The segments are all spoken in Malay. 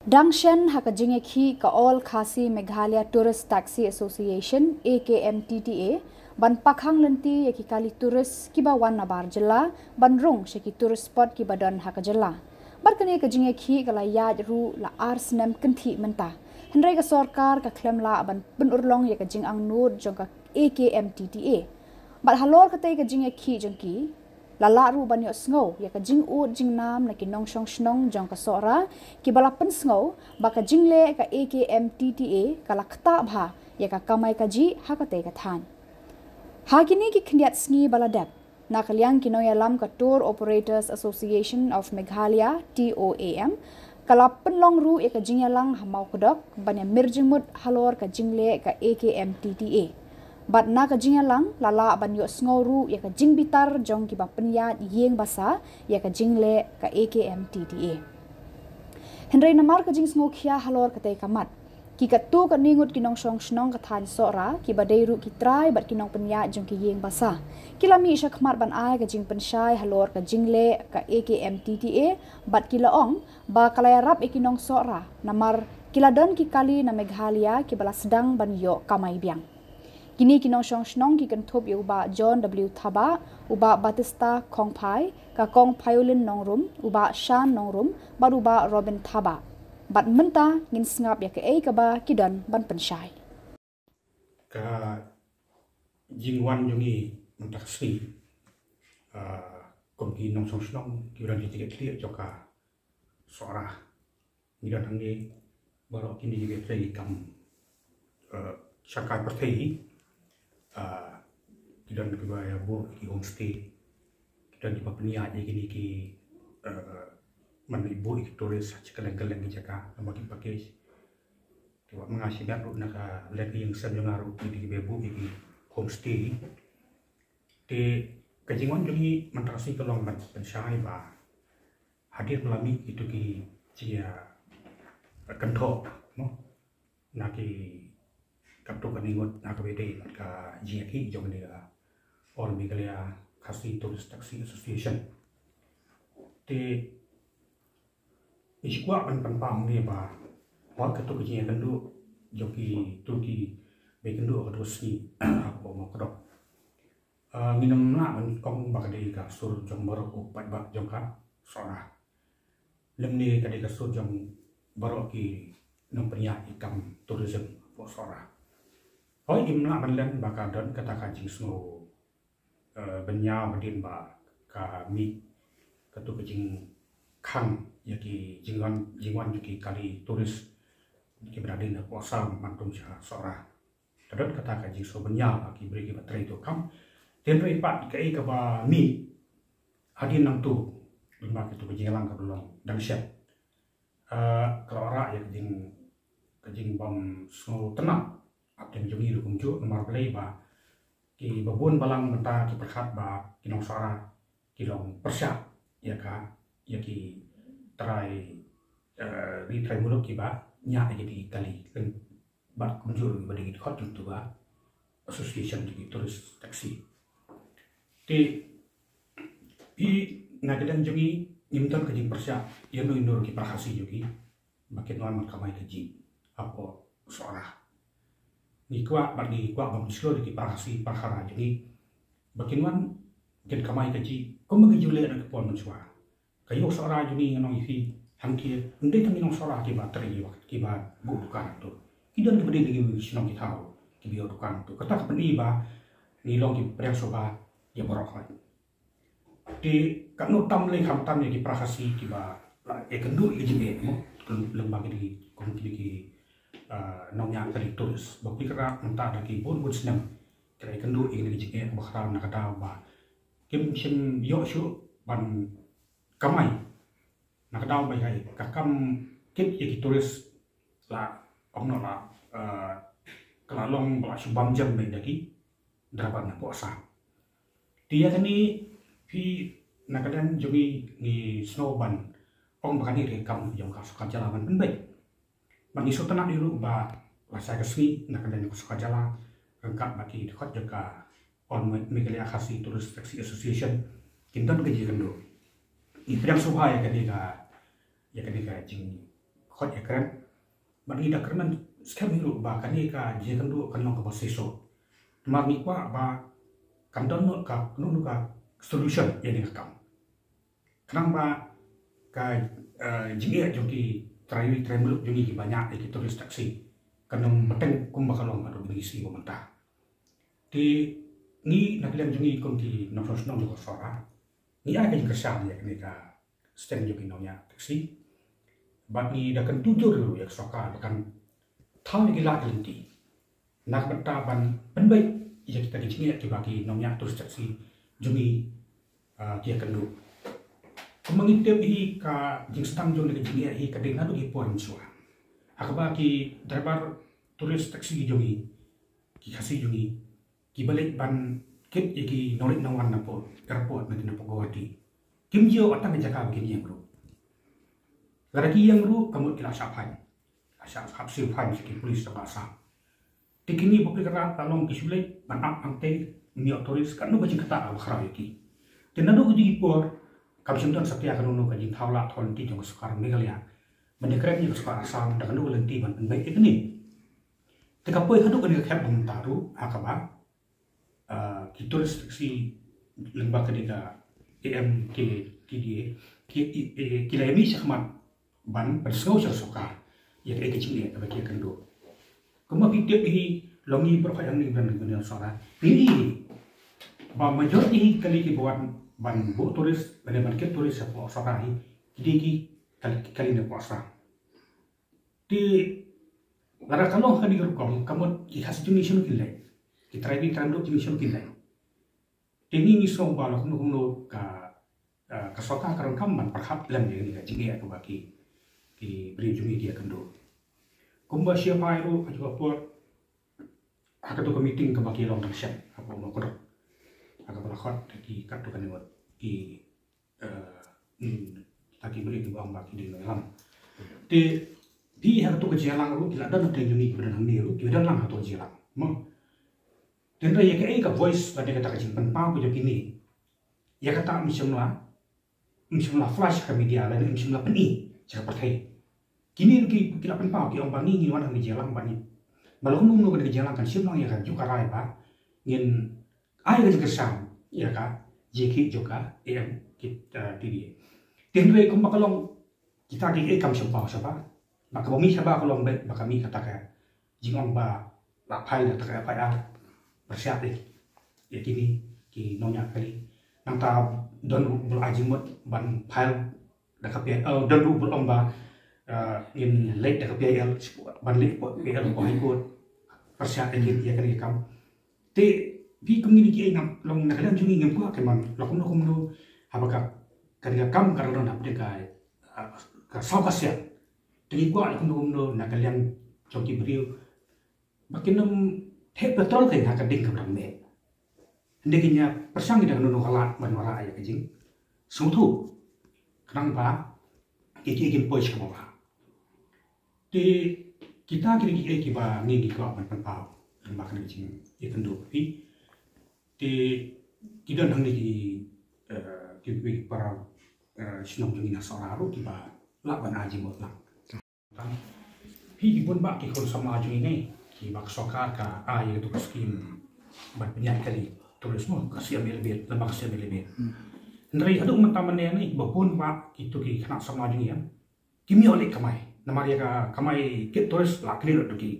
Dangshan hakajinge khi ka All Khasi Meghalaya Tourist Taxi Association AKMTTA ban pakhang lenti yaki kali turis kiba wan nabar jela ban rung shaki tourist spot kiba don hakajela barkane kajinge khi kala yaj ru la arsnem kenthi menta hendrai ka sarkar ka klem la ban penurlong ya kajing ang nur jong ka AKMTTA bat halor ka tai kajinge khi jongki lala ru ban yo sngo ya ka jing u jing nam na ki nong shong snong jong ka sora ki bala pen sngo ba ka jing le ka AKMTTA ka lakta bha ya ka kamai ka ji ha ka te ka than ha kini ki khniat sngi bala dap na kalyang ki noya lam ka Tour Operators Association of Meghalaya TOAM kala pen long ru ya ka jing ya lang hamau kodok ban ya mirjimut halor ka jing le ka AKMTTA bat na ka jing lang lala ban yo sngoru ya ka jing bitar jong ki ba penya yeng basa ya ka jing le ka AKMTTA hendrai namar ka jing sngo khia halor ka te kamat ki ka tu ka ningut ki nong shong snong ka than sora ki ba dei ru ki trai bat ki nong penya jong ki yeng basa kilami sha khmat ban ai ka jing penshai halor ka jing le ka AKMTTA bat ki laong ba kalaya rap e ki nong sora namar kiladon ki kali na Meghalaya ki bala sedang ban yo kamai biang kini kinong shong snong ki kan thop yu ba John W Thaba uba Batista Kongpai ka Kong Payolin Nongrum uba Shan Nongrum baru ba Robin Thaba bat menta ngin sngap ya ke ei ka ba kidon ban penshai ka jingwan jungi mentaksi kom ki nong shong snong ki ran ki tiket joka sora ni dan hangi baru kini juga trei kam syakai pertei kita nak bayar bu ki homestay kita di papnia je kini ki mana ibu ki turis sekeleng-keleng ki jaka nama ki package kita mengasih gat nak lagi yang senjungaru di bebu ki homestay di kejingon jungi menterasi kelong pensai ba hadir melami itu ki cia kentok no naki kapto kaningot nakabede ka jiaki jong dia All Meghalaya Khasi Tourist Taxi Association te iskwa ban pam ni ba wa ka to ki kandu joki turki be kandu ka tosni ko mo ko nginam na ban kong ba ka de ka sur jong baro ko pat ba jong ka sora lemni ka de ka sur jong baro ki nang priya ikam tourism po sora hoi imla banlen baka don kata kajing snow benya badin ba ka mi katu kajing khang yaki jingwan yuki kali turis ki berada na kuasa mantum sha sora tadot kata kajing so benya ki beri ki batrai to kam tenro ipat kai ka ba mi hadin nang tu lima kitu kajing lang ka belong dan syat kalau ora ya kajing bom snow tenang apten jungi lu kumju nomor play ba ki babun balang menta ki perkhat ba ki nong sara ki long persya ya ka ya ki try di try muluk ki ba nya jadi kali kan ba kumju ba ding khot tu ba association di tourist taxi ti i nagadan jungi nimton kajing persya ya no indur ki perhasi jugi makin lama kamai kaji apo sora ni kwa bagi kwa bang slo di parasi parhara jadi bakinwan ken kamai kaji ko magi jule na pon manswa kayo sora juni nong ifi hamki ndai tami nong sora ki ba tri ki ba bu dukan tu kidon ke bedi gi sinong ki tau ki bio dukan tu kata ka peni ba ni long ki preng soba ya borok hai di kanu tam le kham tam ki parasi ki ba e kendu ki jime mo lembang di kom ki nong yang tadi tulis bukti kerak mentah lagi pun senang kira kendu ini jike bakal nak ada ba kim sim yo shu ban kamai nak ada ba kai kakam kit iki tulis la ong la kelalong ba subam jam ben lagi draban puasa dia kini pi nakadan jungi ni snowban ong bakani rekam yang kasuka jalan ben baik bagi so tenang dulu ba rasa kesini nak ada yang suka jalan rengkap bagi dekat juga All Meghalaya Khasi Tourist Taxi Association kinton keji kendo i priang subhai kadika ya kadika jing khot ekran bagi dah kerana sekarang miru ba kani ka je kan du kan long ka proseso mar ni kwa ba kan don no ka nu ka solution yang ni kam kenang ba ka jingia joki terayu tremulu jungi banyak iki turis taksi kanong mateng kum bakalong ado bisi ko manta ti ni nakliam jungi konti national ko sora ni ay ka kersam ya ni ka stand joki nonya taksi bat ni dah kan tujuh dulu ya soka bahkan tahu gila kelinti nak bentaban penbaik ya kita di sini ya bagi nonya turis taksi jungi dia kendu mengitip hi ka jing stang jong de jing hi ka ding adu hi pon chua akaba ki driver turis taxi jongi ki khasi jongi ki balik ban kit ki nolik nawan na po airport na Pogowati kim jio atang jaka begini yang ru laraki yang ru kamu kila sapan asap hapsi pan ki polis ta basa tikini publik ra talong ki sulai ban angte ni turis kan no bajing kata al khara ki tenado di por Kami sentuhan setia kanunu kajing taulah tahun ti jong sekarang Megalia. Mendekret ni sekarang asam dengan dulu lenti man baik ini. Teka poi hadu kan dekat bentaru akaba. Kita restriksi lembaga kedika EMKTDA kila ini sakmat ban bersau sesuka yang kecil ni bagi kendu. Kemudian kita ini longi berkaitan dengan soalan ini. Bahawa majoriti kali dibuat ban bu turis ban ke turis apa sorahi diki kali ne puasa di lara kalau kan digeru kamu ki khas jenis kilai kita rabi tando jenis kilai ini ni so balok nu ka soka karon kamban perhap lam dia ni jingi aku bagi ki beri jungi dia kendo kumba siapa itu juga por aku tu meeting ke bagi long tersiap apa mau kodok agak berkhot di kartu kan di taki beri di bawah baki di dalam di hari tu kejalan ru tidak ada nanti juni kemudian hamil ru tidak ada lang atau jalan mau dan dia kayak voice pada kata kecil penpau punya kini ya kata misalnya flash ke media lain misalnya peni cakap percaya kini kita penpau kita orang bani ni orang di jalan bani malah nunggu ke jalan kan siapa yang kan juga rai pak ingin air kesan ya kan jeki juga yang kita diri tentu kumpa kalau kita di ekam siapa maka bumi siapa kalau maka kami katakan jingong ba lapai dan tak apa ya bersiap deh ya kini ki nonya kali nang ta don berajimut ban pile dak kapia don beromba in late dak kapia ban late po ya ko ikut persiap ini ya kali kamu di community yang long nakalan jungi ngam ko keman lakum no habaka kariga kam karona na pdeka ka saukasya tegi ko lakum no nakalan joki brio makinam he petrol kai hakading kam me ndekinya persang dengan no halat manwara ya kajing sutu kanang ba iki pois kam ba di kita kiri ki ba ngi ko ban pau makan kajing ikandu pi di tidak hanya di para sinong jungi nasoraru tiba laban aji mutlang. Hi pun bak kikul sama jungi ni ki bak sokar ka ayat itu skim ban penyak kali tulismu kasih lebih lembak kasih lebih. Ndri aduk mentamannya ni bapun bak itu ki kena sama jungi ya. Kimi oleh kamai namanya ka kamai kit tulis lak clear tu ki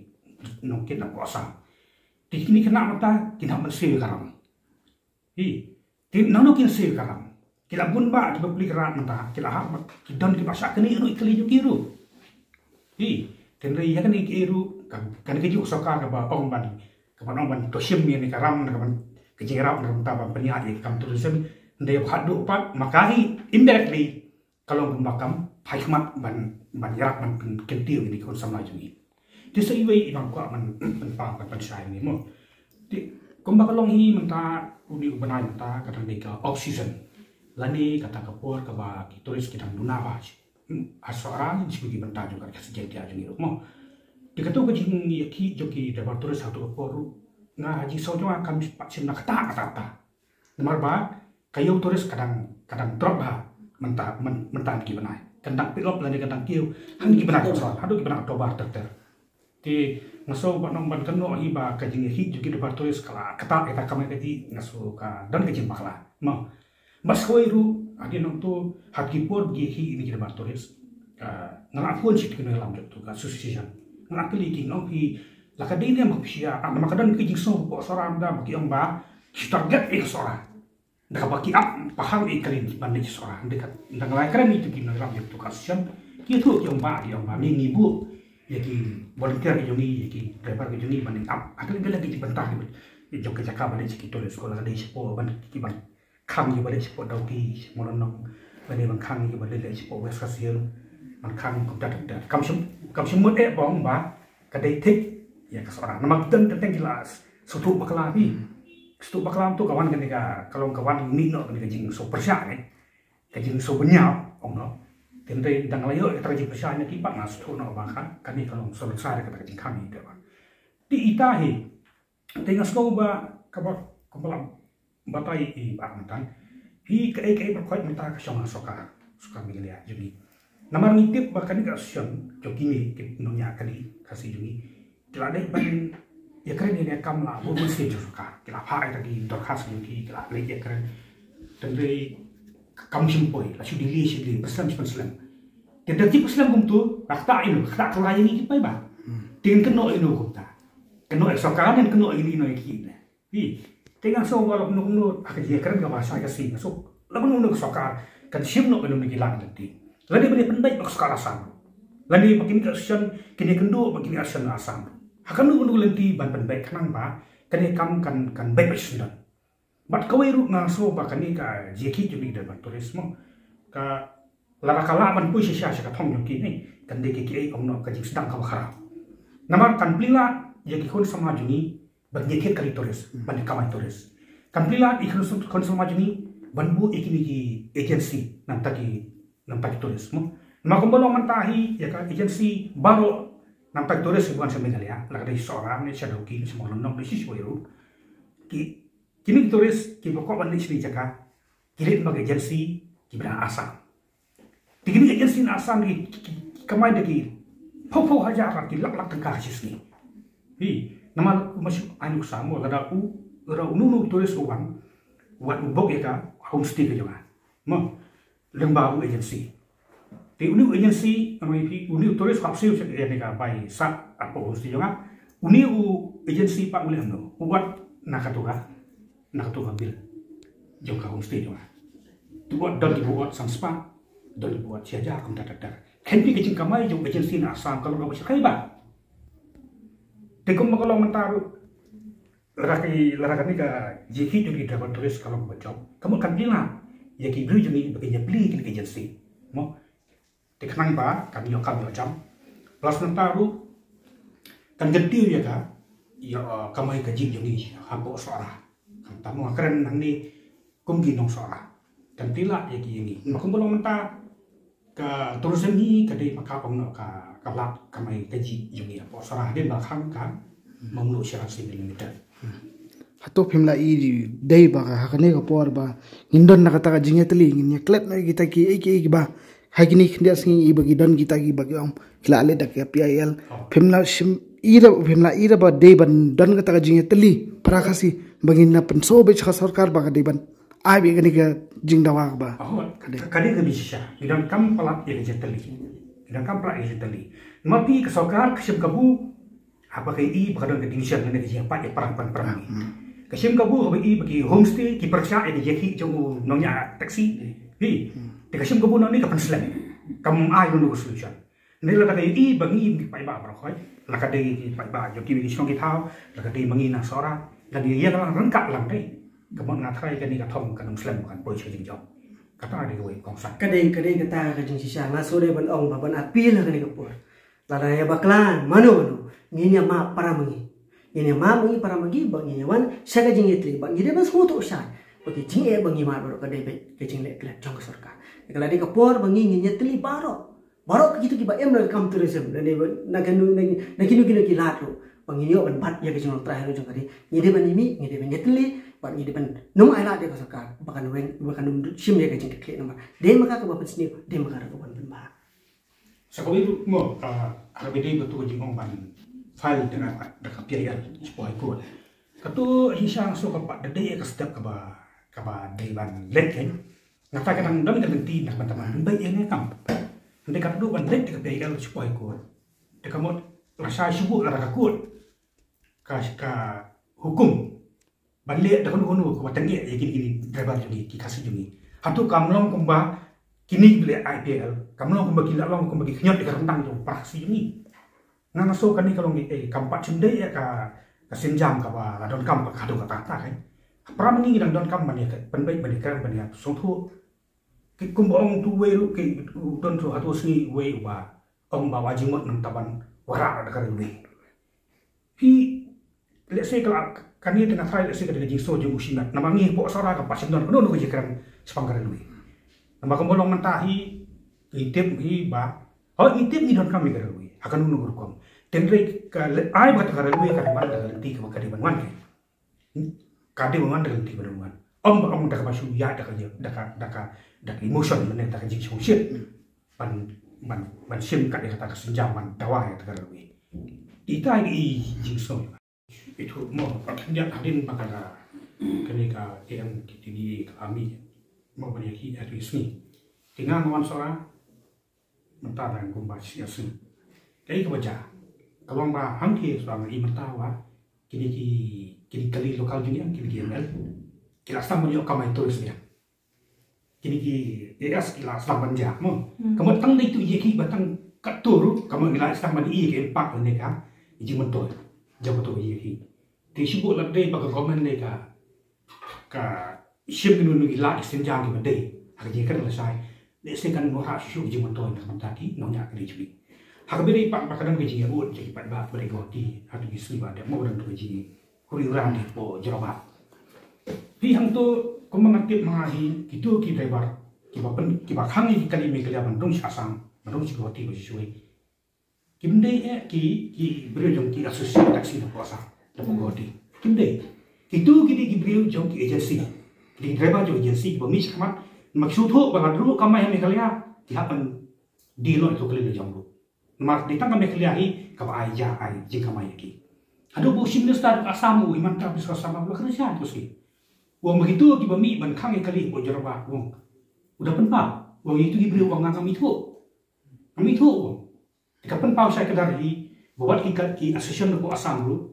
nongkit nak puasa. Di kini kena mata kita mesti karam. Nano kin save karam. Kila bunba kita beli kerat mata. Kila hak kita kita pasak kini ru ikli jukiru. Tendai ya kini kiru kan keju soka ke ba ong ban. Ke ba ong ban to sim ni karam ke ban kejerap dalam tabang penyak kam tulisem ndai hadu pat makahi indirectly kalau pembakam hikmat ban yarak ban kentil ni kon sama jungi. Di seiwei ibang ko man pa ban sai ni mo. Kumbakalong hi menta uni ubanay menta kata deka oxygen lani kata kapur kaba turis kita duna baj asoran sebagai menta juga kasi jadi aja ni mo dikatu kajing yaki joki dapat turis satu kapur nga haji sojo akan paksin nak kata namar ba kayu turis kadang drop ba menta ki banai kandang pilop lani kandang kiu hang ki benak so hadu ki benak tobar ter ti ngaso ba nong ban kano iba ka jing hi ju ki de turis kala kata eta kamai kati ngaso ka dan ke jing bakla ma mas koiru adi nong tu haki por gi hi ini ki de turis ngala pun sit kena lam tu ka association ngala kali ki nong hi la ka dine ma pia am ma kadan ki jing so po soram da ki ong ba target ik sora da ka baki ap pahang ikrin ban ni sora dekat ndang lai kran itu ki lam tu ka association ki tu ki ong ba ni bu ya ki volunteer ki jongi ya ki driver ki jongi ban ap akan bela ki bantah ki jong ke jaka ban ki to sekolah da sipo ban ki ban kham ki ban sipo dau ki molonong ban ban kham ki ban le sipo west kasiel man kham ko da kam sum mut e bong ba ka dei tik ya ka sora nama ten gilas sutu bakla bi sutu bakla tu kawan kan ka kalau kawan ni no kan jing so persya ni ka jing so benyau ong no tentu dang layo terjadi persya ni ki pak nas tu no ba kan ni kalau so besar ka jing kami de ba di itahi dengan sko ba ka ba kumpulan batai i ba mantan hi ka ai berkait minta ka syong soka mi lihat jadi nama ngitip bahkan ka syong jokini ki nonya kali kasih jungi kila dai ban ya keren ini kam la bu mesti juga kila pai tadi dorkas ni kila le ya keren tendai kam simpoi la sudi li sidi beslam tidak ti beslam kum tu tak inu tak kelai ni pai ba tin keno inu kum ta keno eksokaran dan keno ini no iki hi dengan so wala no ak ya keren ga bahasa ka sing so la no sokar kan sim no inu ni lang tadi lani bani pendai bak skala sam lani makin ka action kini kendo makin action asam akan nunggu lenti ban baik kenang ba kene kam kan baik sudah bat kawai ru ngaso ba kani ka jeki jumi dan turisme ka lara kala ban pui sia ka thong yoki ni kan de ki ai ong no ka jing sedang ka khara namar kan plila jeki kon sama juni ban jeki kali turis ban kamai turis kan plila ikon sama juni ban bu ikini ki agency nam taki turisme makumbolo mantahi ya ka agency baru nampak turis bukan sebenarnya lah dari seorang ni shadow ki semua nong di sisi baru kini turis ki pokok balik sini jaga kirim bagi agensi ki berang asam kini agensi asam di kemai deki popo hajar ki lak tengkar sini nama masih anu sama kada unu turis uang buat ubok ya ka homestay ke juga mau lembaga agensi di uni agensi kami uni turis kapsul sekian ni kapai sak apa hosti juga uni agensi pak boleh ando buat nakatuga bil juga hosti juga tu buat dan dibuat sanspa dan dibuat siaja kum tak kenpi kecing kamai juga agensi asam kalau kau bercakap ba tekum kalau mentaru larakan ni ka jiki jadi dapat turis kalau berjob kamu kan bilang ya ki beli jadi baginya beli ke agensi mau dikenang ba kami yokam jam plus nentaru kan getir ya ka ya kamai kajib joni hapo suara kan tamu keren nang ni kumgi nong suara dan tila ya ki ini makum belum menta ka tourism ni ka dei maka pong no ka kalak kamai kajib joni hapo suara den ba khang kan mamlu syarat similar hato phimla i dei ba hakane ka por ba indon nakata ka jingetli nginya klet na kita ki ba hagini khnya singi bagi don kita gi bagi om khilale dak ya PIL phimla ira ba dei ban don ka jingetli prakasi bagi na penso be cha sarkar ba dei ban ai be gani ka jingdawa ba kade ke bisa idan kam palak ya jeteli idan kam palak ya jeteli mapi ke sarkar kesim kabu apa ke i bakadon ke division ne ke apa ya perang kesim kabu bagi bagi homestay ki persia ya jeki jong nonya taksi dikasih kabu nani kapan selam kamu ayo nunggu solution nila kata i bangi pai ba berkhoi la kata pai ba joki bi song kitau la kata bangi na sora la dia lah rengkak lang dei kamu ngatrai kan ni kathom kan muslim bukan boy ching job kata ada gue kongsak kadai kata ka jing sisa ngasore ban ong ban api lah kan kapur la ya baklan manu nginya ma para mangi nginya ma mangi para mangi bangi wan saga jing etri bangi dia bas foto sha bagi jing e bangi ma baru kadai ke jing lek lek jong sarkar kalau dia kapur bangi nginya teli baro gitu kiba em nak kam tourism dan nakinu kilato bangi yo ban bat ya ke jong terakhir jong kali ngide ban imi ngide ban teli ban ngide ban num ai la de ka sarkar bakan wen bakan sim ya ke jing kle nama de maka ka bapan sini de maka ka ban ba Sekolah itu mau berbeda betul jengong ban file dengan dekat PIL supaya ikut. Katu hisang so kapak dede ke setiap kaba dewan lek kan. Ngata kadang dan ganti nak teman baik ini kam. Nanti katu ban lek ke PIL supaya ikut. Dekat mau rasa sibuk lah takut. Ka hukum balik dekat kono ko tengge gini driver jadi kasih jadi. Hatu kamlong kumba kini beli IPL, kamu long kembali long kembali kenyot di kerentang itu praksi ini. Nang so kan ni kalau ni kampat cendai ya ka senjam ka ba don kam ka do ka ta kan. Pram ni dang don kam bani ka penbaik bani ka bani so thu ki kumbong tu we lu ki don so hatu sni we ba ong ba wajimot nang taban wara da ka we. Pi let's say kalau kan ni tengah file let's say ka de so je usinat namangi po sara ka pasen don no ke jekran sepanggar lu. Nama kembolong mentahi itip hi ba oh itip ni don kami garui akan nunu berkom tendre ka ai ba ta garui ka ban da ti ka kadi banwan ke kadi banwan da ti banwan om ba om da ka basu ya da ka emotion men da ka jing shit ban sim ka de ka senjaman dawa ya ta garui ita i jing so itu mo dia hadin bakala kenika yang kitini kami mau beri hari ini, tinggal kawan soal mentah dan kumba siasa. Kali kebaca, kalau mbak hangki soal ini mentah wah, kini kali lokal dunia kini ML, kila sama juga kamai turis dia. Kini ES kila sama banja, mo. Kamu tang itu iki batang katur, kamu kila sama di iki empat mereka, iki mentor, jauh tu iki. Disebut lebih bagai komen mereka, siap kena nunggu lagi senjang di badai, harga kan selesai. Desi kan nuha susu uji motor nak mentaki, nongnya kena curi. Harga beri pak kadang gaji abut jadi pak bak berigoti, atau gisli pada mau dan tu gaji kuriran di po jerabat. Pihang tu kau mengatip mengahi, itu kita lebar, kita hangi kali mekelia bandung asam, bandung cikoti bersesuai. Kimde ki beri jom ki asosiasi taksi dan puasa, dan pegoti. Kimde, itu kita beri jom ki agensi. Di driver juga agensi bemis kamat maksud tu bahawa dulu kami yang mekelia dihapan di lo itu kali jambu. Mak ditang kami kelia hi kaba aja ai jika kami lagi. Aduh busim ni start asamu iman tak bisa sama belah kerja tu sih. Uang begitu kita bemi bankang kali buat jerba uang. Udah penpau uang itu diberi uang kami tu. Kami tu. Jika penpau saya kedari buat ki asosiasi aku asam dulu.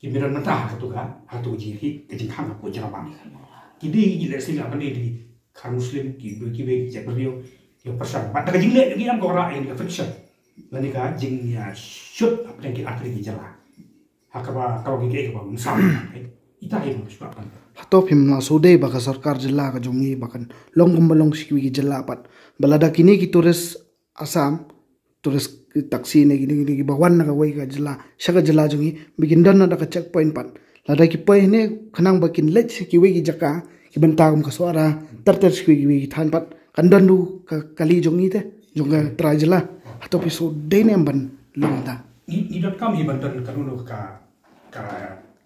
Kimiran mentah katu kan atau jiri kejengkang aku jerba. Kini gila sila benda di kan Muslim kibe cek beliau yang persan. Mata kajing lek lagi am korak yang fiction. Lani kajing ya shoot apa yang kita akhiri jalan. Hakaba kalau gigi apa misal. Ita yang sebabkan. Hatop him na sode baka sarkar jilla ka jongi bakan long kumbalong sikwi jilla pat. Balada kini ki turis Assam turis taksi ne gini bawan na kawai ka jilla. Syaga jilla jongi bikin dan na ka checkpoint pat. Lada ki pai ne khanang bakin lech sikwi ki jaka ki bantagum ka suara terter sikwi ki than pat kandan du ka kali jongi te jonga trajela atau episode ne ban longta ni dot kami bantan kanuno ka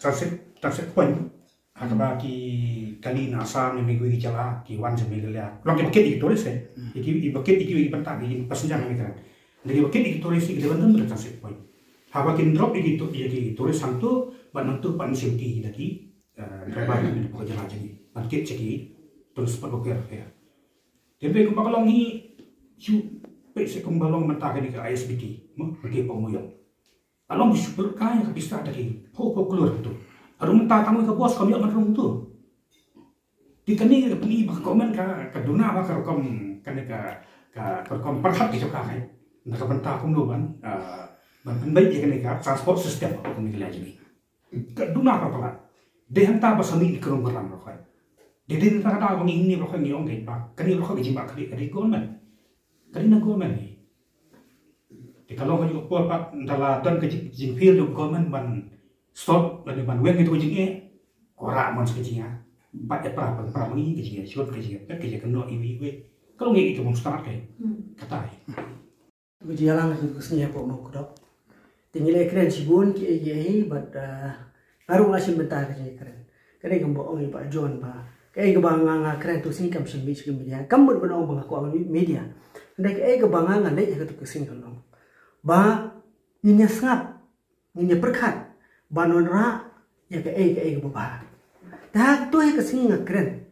transit point hakaba ki kali nasa ni minggu ki jala ki wan jami gelia long ki buket ki turis ki buket ki bantag ki passenger ni kan dari buket ki turis ki bantan transit point haba ki drop ki turis santu bantu pan safety daki driver ni ko jala jadi market ceki terus pergoker ya tapi ko pakalong hi su pe se kumbalong mentah ni ke ISBT mo pergi pemuyong along super kaya ka bisa daki ho keluar tu aru mentah tamu ke bos kami akan rum tu dikani ke peni bak komen ka duna ba ka kom kan ka kom perhat ki ka kai nak mentah kum do ban baik je kan transport system apa kami kelaj ni kaduna apa pala de hanta basami di kerong beram rokai de den ta da wangi ni rokai ni ong ge ba kani rokai ji ba kali government kali na government ni di kalau ko ko pat dala ton ke jing fil yo government ban stop la ban wen itu jing ora mon ke jing ba e pra wangi ke jing shot ke jing ke no iwi we kalau ngi itu mon start ke katai Berjalan ke kusnya apa mau kedok. Tinggal ekran sibun ki egi but baru ngasih bentar ke ekran. Kene gambo ong Pak John ba. Kaya ke bang keren tu sini kam sing media. Kam ber benong bang aku media. Ndek kebangan ngale ya ketuk kesing kalong. Ba ninya sngap, ninya perkat, ba nonra ya ke baba. Dah tu kesing ngakren.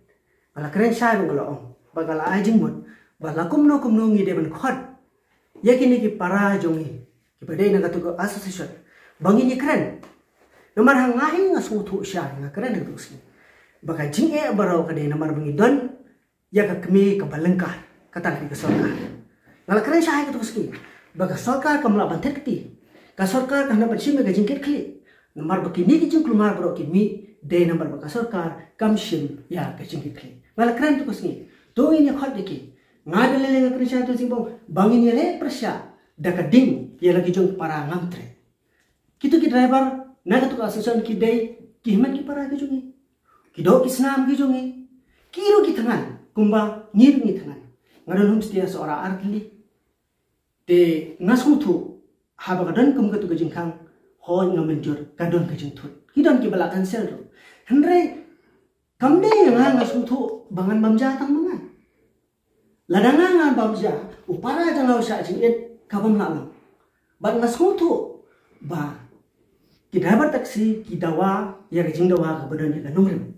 Bala keren syai ngalo. Ba kala ajing mut. Ba lakum no ngi de ban khot. Ya kini ki para jongi. Ki badai na ketuk association. Bangi ni keren. Nomor hang ngahi ngasutu syai ngakren ketuk kesing. Ba ka jing barau ka de nomor bangi don ya ka kemi ka balengkar kata ke sorkar. Ngala keren syai ketuk kesing. Ba ka sorkar ka mla bantet keti. Ka sorkar ka na bachim ga jingket kli. Nomor bakini ki jing klumar bro ki mi de nomor ba ka sorkar kamshim ya ka jingket kli. Ngala keren tu kesing. Tu ini khot deki. Ngadele keren syai tu simbong bangin ye le persya da ka ding ye lagi jong para ngamtre. Kitu ki driver na ketuk asusun ki dei ki himan ki para ke jongi. Ki do ki snam ki jongi. Kiro ki tangan kumba ngir ni tangan. Ngadon homestay seorang arkli de ngasutu haba kadon kum ketu kejingkang hon ngamenjur kadon kejingtut kidon ki bala cancel ro henre kamde nga ngasutu bangan bamja tang mangan ladanga bamja upara jangau sa jingit kabam lalang ban ngasutu ba ki driver taksi ki dawa ya kejing dawa ka badon ka nomrem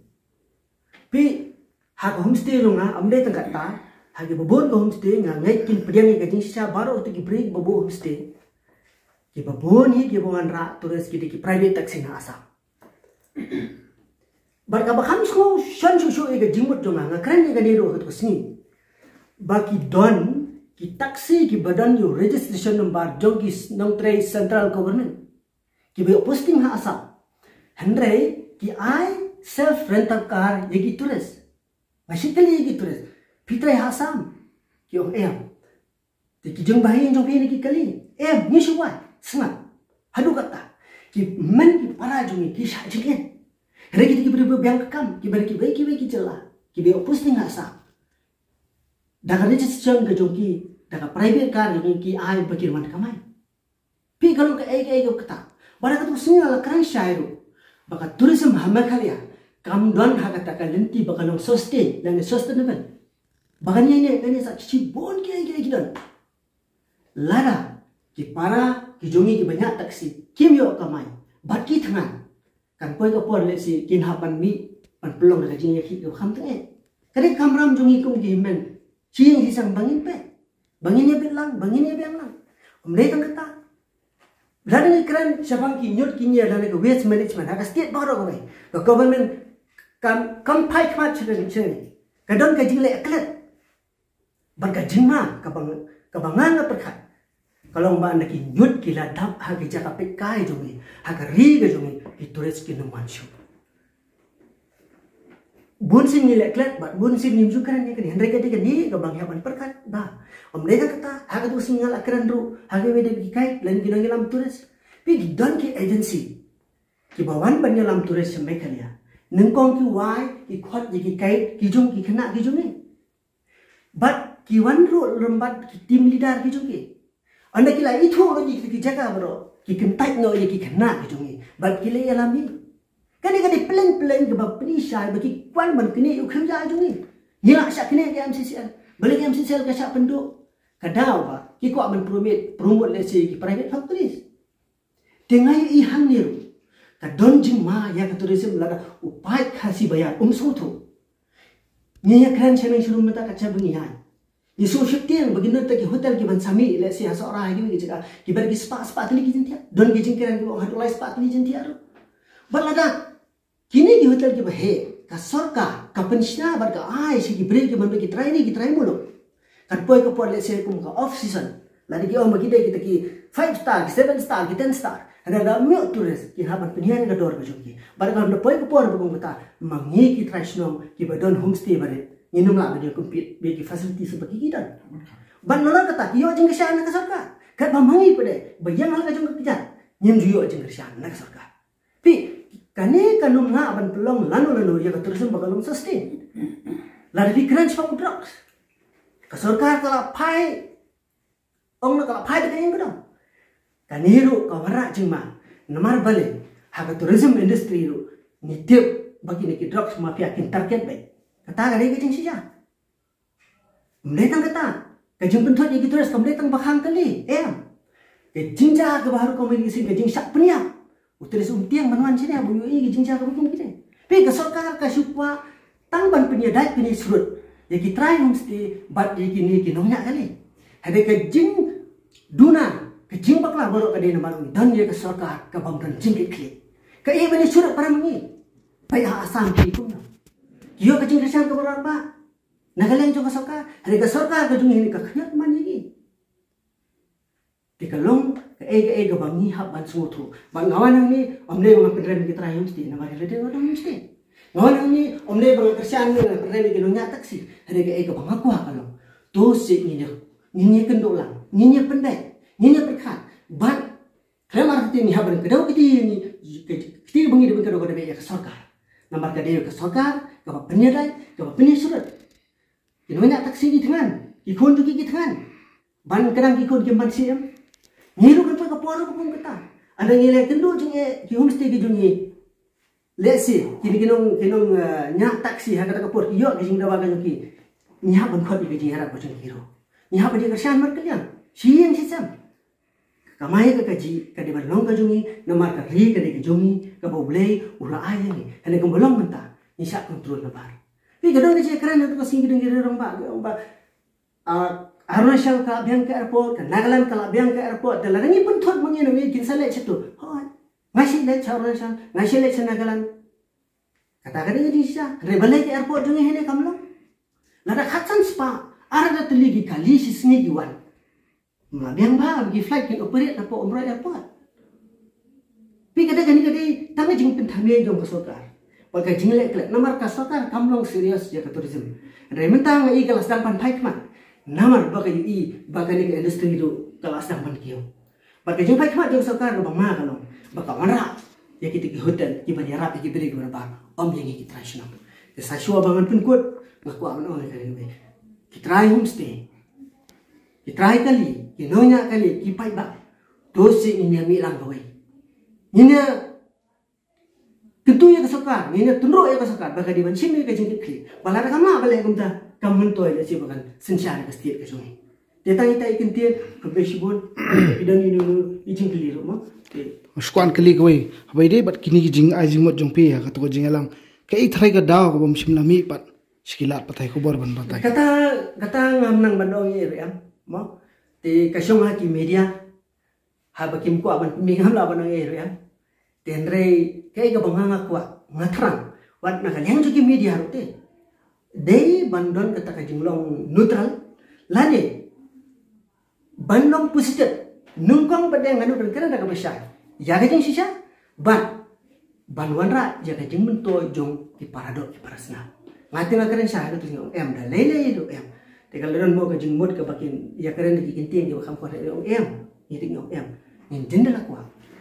pi haba homestay ro nga amde tangkat ta hagi babon ko homestay nga ngay kin pediang nga jing siya baro to ki break babo homestay ki babon hi ki bongan ra turis ki private taxi na asa bar ka bakam so shan shu ga jingmut jonga nga kren ga nero ko sini baki don ki taxi ki badan yo registration number jogi nong tray central government ki be posting ha asa henry ki I self rental car yegi turis basically yegi turis Pitrai hasam, kiong Ti kijeng bayi jong pi ni kali. Ni shuwa, sengat. Hadu kata. Ki men ki para jongi ki sha jingen. Regi ki beri biang kam, ki beri ki jela. Ki be posting hasam. Daga registration ke jongki, daga private car jongi ki ai bakir man kamai. Pi kalau ke kata. Bara kata singa la kran shairu. Baka tourism hammer kali ya. Kam don hakata kalenti baka long sustain dan sustainable. Bahkan ini kan sa cibon kira don. Lara ki para ki jongi ki banyak taksi kim yo kamai baki tangan kan poi ka por le si kin hapan mi pan pelong da jing ki ko kham te kare kamram jongi kum ki men chieng hi sang bangin pe bangin ye lang bangin ye bang lang omre tang kata lada ni kran sabang ki nyot ki nya lada ko waste management ha state baro ko ko government kam pai kmat chen kadon ka jing le aklet Barka jima kabangan na perkat. Kalau mbak nak nyut kila dap hagi jaka pekai jongi, hagi riga jongi itures kinu manshu. Bunsin ni leklet, bat bunsin ni mjukan ni kini hendak kita ni kabang yaman perkat bah. Mereka kata hagi tu singal akran ru, hagi wede bikai lain kina ngilam turis. Pi don ki agency, ki bawan ban ngilam turis sembekan ya. Nengkong ki wai, ki khot ki kai, ki jong ki kena ki jongi. But kiwan ru lembat ki tim leader ki jongi anda kila itu lo ki jaga bro ki kentai no ye ki kena ki jongi bat kile alami kani plan ke bab penisai bagi kwan ban kini yu kham ja jongi nila syak kini ke MCCL balik MCCL ka syak penduk kadau ba ki ko ban promote le si ki private factories tengai i hang ni ru ka don jing ma ya ka tourism laga upai khasi bayar soto ni ya kran chene shuru mata ka chabungi hai Isu syuting begini tak hotel ki ban sami le si seorang lagi gitu ki ber ki spa tali ki jentia don ki jingkiran ki hadu lai spa tali jentia ro balada kini ki hotel ki bahe ka sorka ka pensiona bar ka ai si ki bre ki ban ki try mulo kan poi ka por le si kum ka off season lagi ki bagi dai kita ki 5 star 7 star ki 10 star ada mi tourist ki haban penian ka dor ka joki bar ka poi ka por bung kata mangi ki try snom ki badon homestay bare Inum lah dia kompet bagi fasiliti seperti kita. Ban nolak kata yo jeng kesyan nak sarka. Kat mamangi pade bayang hal kajung kerja. Nyem juyo jeng kesyan nak sarka. Pi kane kanum nga ban pelong lanu ya keterusan bagalong sustain. La di crunch pang drugs. Ka sarka kala pai ong na kala pai de yang kedong. Kaniru ka wara jeng ma. Namar bale ha tourism industry ru nitip bagi neki drugs mafia kin target baik. Kata gari ke jing sija. Mereka kata Kajing pentot yang kita rasa kembali tang bakang kali, kajing jah ke baru komunikasi kajing sak peniap, uteris tiang manuan sini abu yui kajing jah ke bukan kita. Tapi kesokar kasupwa tang ban penyadai peni surut, ya kita try mesti bat yang kini kinongnya kali. Ada kajing duna, kajing bakla baru kadai nama ini dan dia kesokar ke bangdan jingkit klik. Kaya bani surut para mengi, payah asam kipun. Kio kajing kesan ke baru apa? Nagalang juga soka, hari kesoka kejung ini kekhayat manigi. Dikalong ke bangi hab ban suatu. Bang ngawan ni omle bang pendran kita rayu mesti, nama dia dia orang mesti. Ngawan ni omle bang kerjaan ni pendran kita nyak taksi. Hari ke bang aku kalau. Tu si ni kendolang, ni pendai, ni berkat. Ban kremar kita ni haban kedau kita ni kita bangi depan kedau kedau kesoka. Nampak kedai kesoka, kapa penyadai, kapa penyasurat. Ini banyak taksi di tangan, ikon tu di tangan. Ban kadang ikon gemban siam. Nyiru kan pak kapor kapung kita. Ada ngilai kendu jenge ki homestay ki jungi. Lesi, kini kinong nyak taksi ha kata kapor. Iyo ki jing dawa kan ki. Nyak ban khot di jing harap jeng hero. Nyak ban jeng kersan mar kalian. Siang sisam. Kamai ka kaji ka di balong ka jungi, namar ka ri ka di ka jungi, ka boblei ula ayang ni. Hane kong balong menta, nisa kontrol na bar. Tapi kadang dia kerana tu kasih kita orang bak, Arunachal ka biang ke airport, Nagaland ka biang ke airport, dalam ni pun thot mungkin ni kinsa lek situ. Ngasih lek Arunachal, ngasih lek Nagaland. Kata-kata ni sisa, rebalik ke airport jungi hene kamlo. Lada khatsan spa, ada teligi kali sisni diwan. Biang ba bagi flight kin operate apa umrah airport. Tapi kadang-kadang tangan jing pentame jong kesokar. Pakai jinglek klek namar kasokar kamlong serius jaga tourism. Andai mentang i kelas dampan paikman. Namar bagai ni industri itu kelas dampan kio. Pakai jing paikman jong sokar bang ma kalong. Baka wanra ya kita ke hotel ki bani rap ki beri berapa om yang kita tradisional. Saya syua bangun pun kuat ngaku aman oleh kali ni. Kita try homestay. Kita try kali, kita nonya kali ki pai ba. Dosi ini mi lang kawai. Ini tentu ya kesokar, ini tunduk ya kesokar. Bagi di bancim ni kejengkit klik. Balar kamu apa lagi kumta? Kamu mentoy le sih bahkan sensyar ke setiap kejungi. Datang kita ikan tiar kebesibun, idan ini dulu ijing keli rumah. Sekuan keli kau, apa ini? Bat kini jing ajing mot jong pi ya kata kau jing alang. Kau try ke dah kau bom simlami pat sekilat patai kau borban patai. Kata ngamnang bandong ye ya, mo. Di kasyong haki media, habakim ku aban mingam la bandong ye ya. Tenrei kayak kebanggaan aku ngatrang, wat nak yang juga media harute. Dari bandon kata kajinglong neutral, lade bandong positif, nungkong pada yang anu dan kerana dah besar. Jaga jeng sisa, ban wanra jaga jeng mentoy jong di paradok di parasna. Ngati nak keren sah itu jeng dah lele itu Tegal dan mau kajing mod ke bakin ya keren di kinting di bakam kuat itu itu yang jendela aku.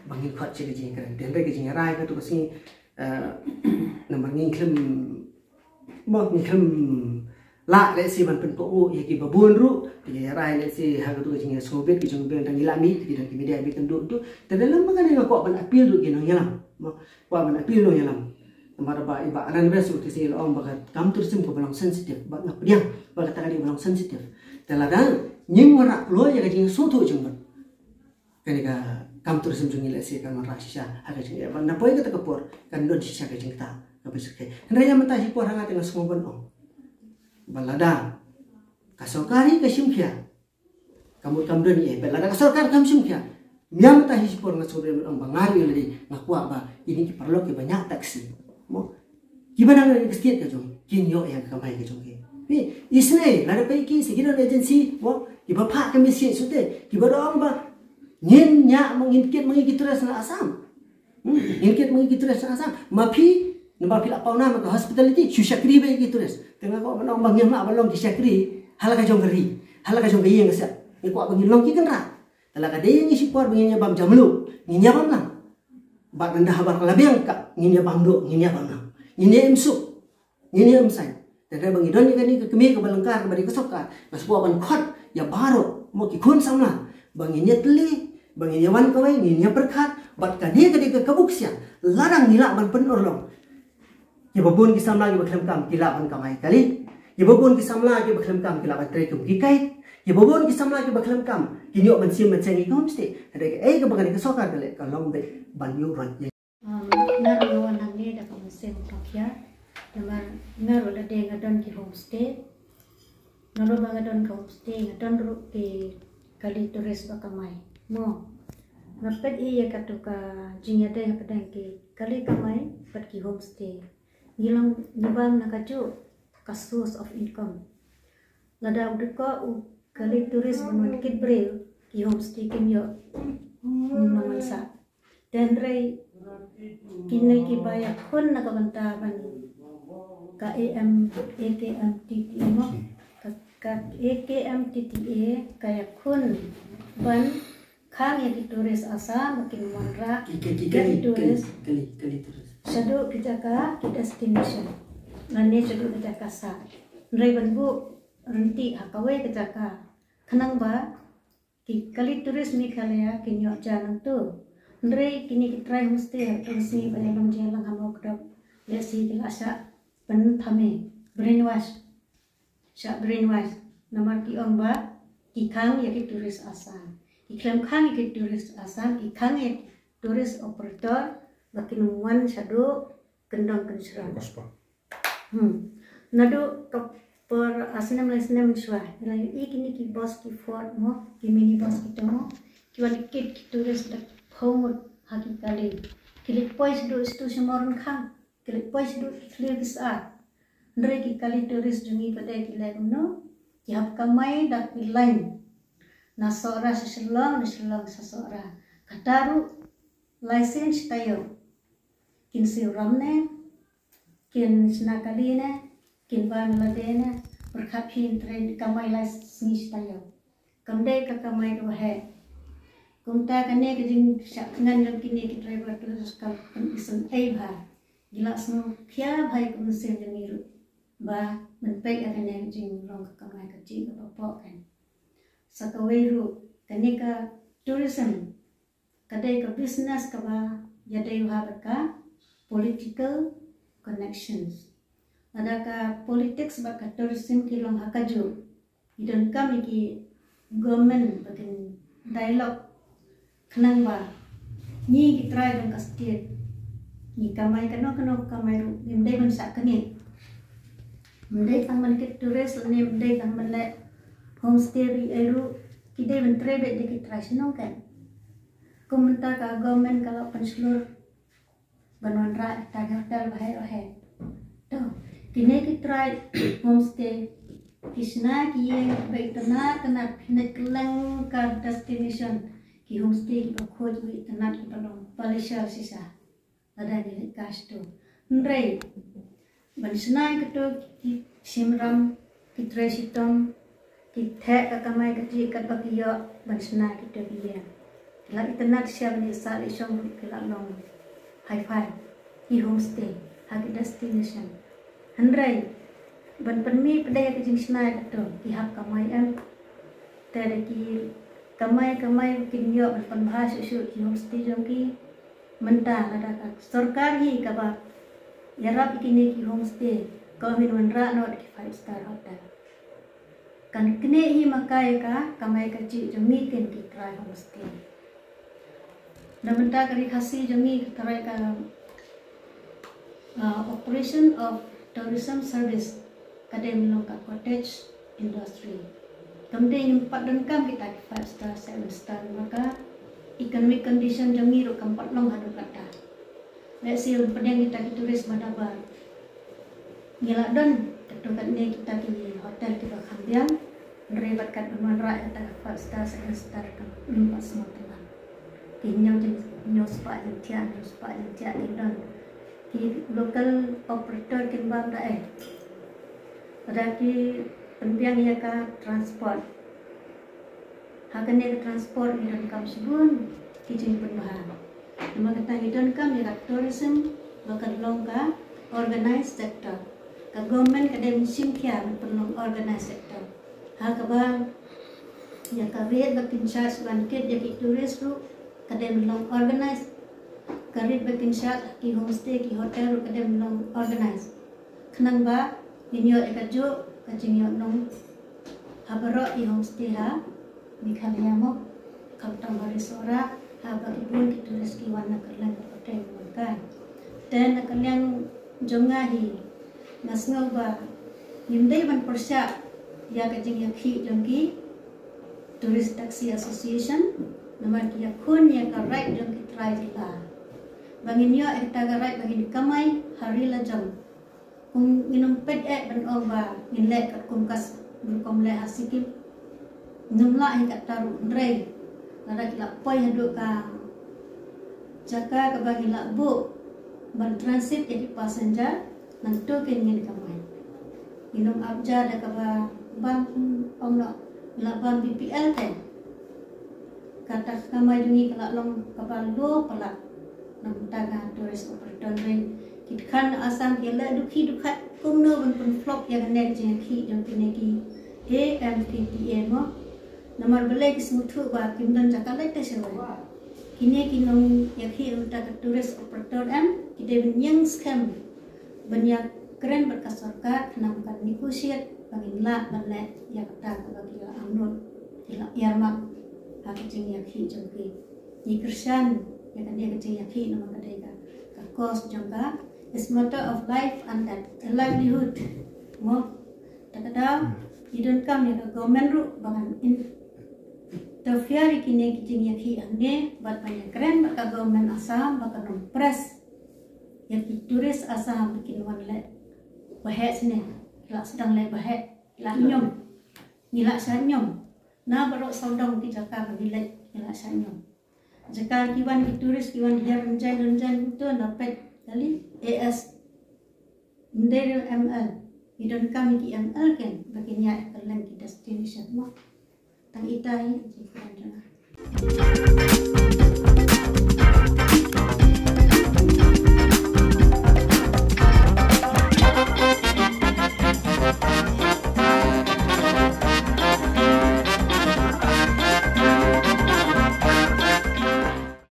Bangin kuat cik kejing keren. Dan mereka kejing rai tu kasi nama ngingklem la lesi ban penpo ya ki babun ru ya rai lesi haga tu kejing sobet kejing ben dan ilami dan media bikin tu dan dalam makanya ngako ban apil tu kinong yalam. Wa ban apil no yalam. Namara ba iba anan besu ti sil om bagat kam tursim ko balang sensitif ba ngap dia bagat tadi balang sensitif. Talaga nyim wara lo ya kejing soto jeng. Kanika kam tourism jungi lesi kan marah sisa ada jungi apa na poin kita kepor kan don sisa kejeng kita kabisuk ke hendaknya mentah hipor hangat dengan semua benong balada kasokari kasimkia kamu don ye balada kasokar kam simkia nyam mentah hipor ngasore benong bangari lagi ngaku apa ini perlu ke banyak taksi mo gimana nak kestiat ke jong kinyo yang kamai ke jong ke isne lada paiki sekitar agensi mo ibapak kami siap sudah ibadong ba Nyen nya mengikit turas na asam. Mengikit turas na asam. Mapi apa nama ke hospitality syakri bagi turas. Tengah kau menang bang yang nak balong di syakri halaka jong geri. Halaka jong geri yang kesak. Ni kau bagi long ki kenra. Halaka dia yang isi por bagi bam jamlu. Nginya bam lang. Bak rendah habar kalabiang ka nginya bam do nginya bam lang. Nginya emsu. Nginya emsai. Dan bang idon ni ke kemi ke balangkar bagi kesokar. Mas buah ban khot ya baru mau ki kun samla. Banginnya teli, banginnya wan kawai, nginya berkat, bat kadi ke kebuksian, larang nilak ban penorlong. Ya babun kisam lagi baklam kam kilak ban kamai kali. Ya babun kisam lagi baklam kam kilak ban trekum kikai. Ki bobon ki samla ki baklam kam. Kini ok mensim mensengi homestay. Ada ke bagan ke sokar kale kalong be banyu ran. Naru lawan hangne da konsep pakya. Damar naru la de ngadon ki homestay. Naru bagadon ka homestay ngadon ru ki kali turis bakamai. Mo. Napet iya katuka jinya de padang ki kali kamai pat ki homestay. Gilang nibang nakaju ka source of income. Lada udika kali turis banwan kit bril ki homestay kinyo namansa. Dan ray kinay ki baya kun nakabantaban ka AKMTTA mo ka AKMTTA kaya kun ban kang ya ki turis asa makin manra Kali turis turis. Shadow kita ka ki destination. Nane shadow kita ka sa. Ray banbu renti hakawe kita ka. Kanang ba ki kali turis mi kalaya kinyo jalan tu. Ray kini ki try homestay tursi balang jalan hamok dok. Lesi dilasa pen thame brainwash. Sha brainwash namar ki ong ba ki kang ya ki turis asan. Ki klam kang ya ki turis asan ki kang ya turis operator bakin wan shadow kendang kensran. Nado per asna mlesna mshwa. Lai ikini ki boss ki fort mo ki mini boss ki tomo ki wali kit ki turis dak phomut haki kali. Kilik pois do stu smoron khang. Kilik pois do clear kisar. Ndre ki kali turis jungi pada ki lai no ki hap kamai dak ki line. Na sora seselong sesora. Kataru license tayo. Kin siramne, kin snakaline, kin bangladene, berkapin tren kamai las snis tayo. Kamde ka kamai do he. Kumta kane ke jing ngan yang kini ki driver terus kal isen bha. Gila snu kya bhai kum sen jamiru. Ba menpek akane jing long ka kamai ka ji ka pok kan. Sakaweru kane ka tourism. Kadai ka business ka ba yadai ha ka political connections. Adakah politics baka tourism kilong hakaju. Idon kami ki government bakin dialog kenang ba. Ni ki try dong ka state. Ni kamay kano kamay ru. Nimday man sa kanit. Nimday kang man kit tourist. Nimday kang man le homestay ri eru. Kiday man try bet di ki try sinong kan. Komentar ka government kalau penseluruh Banwan ra tag hotel bahai. To kini ki try homestay kisna ki ye baik tanah kena kelang ka destination ki homestay ki khoj wi tanah ki palong palishal sisa ada ni cash to ndrei bansna ki to ki simram ki try sitom ki the ka kamai ki kat bakiyo bansna ki to biya la tanah siap ni sa isong ki la long high-five, di homestay, hagi destination. Handrai, ban penmi pada yang kejing senai kata, pihak kamai tada ki kamai kinyo ban penbahas isu ki homestay jongki mentah ada kak sarkar hi kaba yarap kini ki homestay kau min ra no ki 5-star hotel. Kan kene hi makai ka kamai kecil jongi ken ki try homestay. Namenta kari khasi jongi tarai ka operation of tourism service kadem long ka cottage industry. Kamde impat dan kam kita 5-star 7-star maka economic condition jongi ro kampat long hadu kata. Let's see padang kita ki turis madabar. Ngila don ketukan ne kita ki hotel ki bakhambiang rebat kat manra eta 5-star 7-star kan impat semua Kinyang jenis sepak jentian dan ki local operator kimbang dah ada ki penbiang ia ka transport hakane transport ni dan kam sebun ki jeng penbahan nama kata hidon kam ia tourism bakal long ka organized sector ka government kadem simkia perlu organized sector ha ka bang ya ka rate bakin charge banket ya ki tourist ru kadem long organize karit bakin shot ki homestay ki hotel kadem long organize khnang ba inyo ekaju kajinyo long habarok di homestay ha Mikhalia mo kaptang barisora ha bagibun ki turis ki wana kalang kapatay mo kan dan nakalang jongahi nasngaw ba yunday ban persya ya kajing yakhi jongki Tourist Taxi Association nomor kia kun ya ka right jongki try jila bangin yo ekta right bangin kamay hari lajam kung minum ped ban oba nilek kat kumkas kom le hasikip numla hi kat taru ndrei lada kila poi hadu ka jaka ka bagi la bu ban transit jadi passenger nang to ken ngin kamay minum abja da ka ba ban omno la ban BPL ten kata kamay dungi kala long kapal lo pala nang taga tourist operator ring kitkan asam kela dukhi dukhat kumno ban pun flop yang nek jeng khi jong kineki AMTTA mo nomor belai kismutu ba kimdan jakalai te sewa kini kinong yakhi uta ka tourist operator kide benyang scam banyak keren berkasorka kenam kan negotiate bangin la banle ya kata ka bagi amnot ila yarmak ha kajing yakhi jongki ni kersan ya kan dia kajing yakhi nomor kadega ka cost jongka is matter of life and that livelihood mo takada idon kam ya government ru bangan interfere kini kajing yakhi ane bat banyak keren baka government Assam baka nom press yang turis Assam bikin wanle bahek sini la sedang le bahek la nyom nila sanyom na barok saudong ki jaka bagi nila sanyom jaka kiwan ki turis kiwan dia renjan tu dapat kali AS Mendel ML idon kami ki ML kan baginya kalian ki destination mo tang itai ji